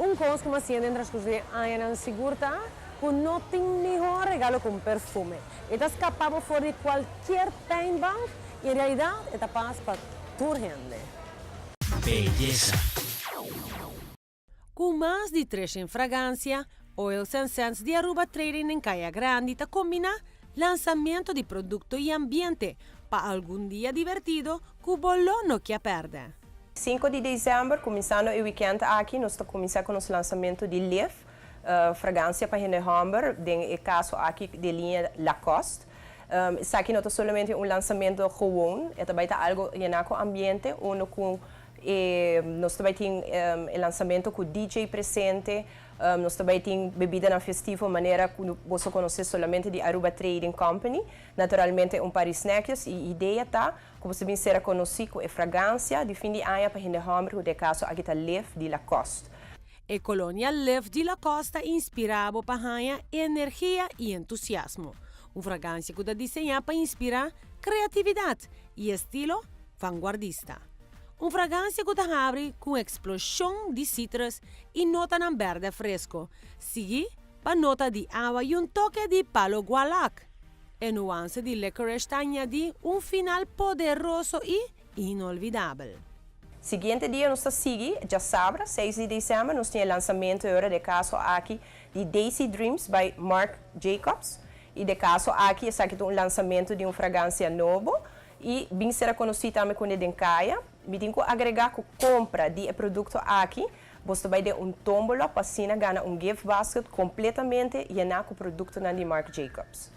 Un cos como assim dentro de Ayanan Sigurta, con no tem mejor regalo con perfume. Esta escapamos fuera de cualquier paint bank y en realidad esta pasa para tu gente. Belleza. Com mais de 300 fragrâncias, Oils and Scents de Aruba Trading em Caia Grande está combina lançamento de produto e ambiente para algum dia divertido que o bolão não quer perder. 5 de dezembro, começando o weekend aqui, nós estamos começando com o lançamento de Liv, fragrância para Henne Humber, tem o caso aqui de linha Lacoste. Isso aqui não é somente um lançamento gewoon, é também algo com ambiente, onde nós também temos o lançamento com o DJ presente, nós também temos bebida na festivo, maneira que você conhecer somente de Aruba Trading Company, naturalmente par de snacks e ideia tá, como você bem será conhecido com a fragrância de fim de ano para Henne Humber, que é caso aqui está Liv de Lacoste. A colônia Liv de Lacoste inspirava para ganhar energia e entusiasmo. Uma fragrância que é desenhada para inspirar criatividade e estilo vanguardista. Uma fragrância que abre com explosão de citras e nota na verde fresco, seguida para nota de água e toque de palo gualac. A nuance de licorice añade final poderoso e inolvidável. Seguinte dia, nós seguimos, já sabe, 6 de dezembro, nós temos o lançamento de caso aqui de Daisy Dreams by Marc Jacobs. E de caso aqui, esse aqui é um lançamento de uma fragrância nova. E bem será conhecido também com o Dencaia. Me tenho que agregar com a compra de produto aqui. Você vai ter tómbola para assim ganhar gift basket completamente llenado com o produto de Marc Jacobs.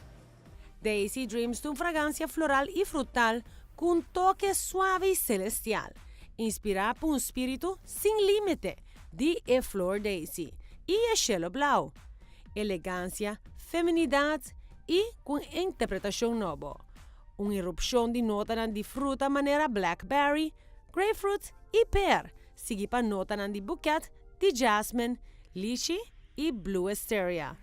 Daisy Dreams de uma fragrância floral e frutal com toque suave e celestial. Inspirada por espírito sem limite de a Flor Daisy e a Cielo Blau. Elegância, feminidade e com interpretação nova. Uma erupção de nota de fruta maneira blackberry, grapefruit e pear, seguida para nota de bouquet de jasmine, lychee e blue wisteria.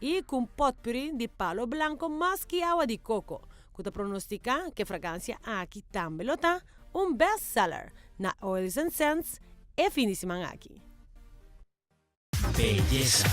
E com potpourri de palo branco mais que água de coco, que te pronostica que a fragrância aqui também está best-seller na Oils and Scents e finíssima aqui. Belleza.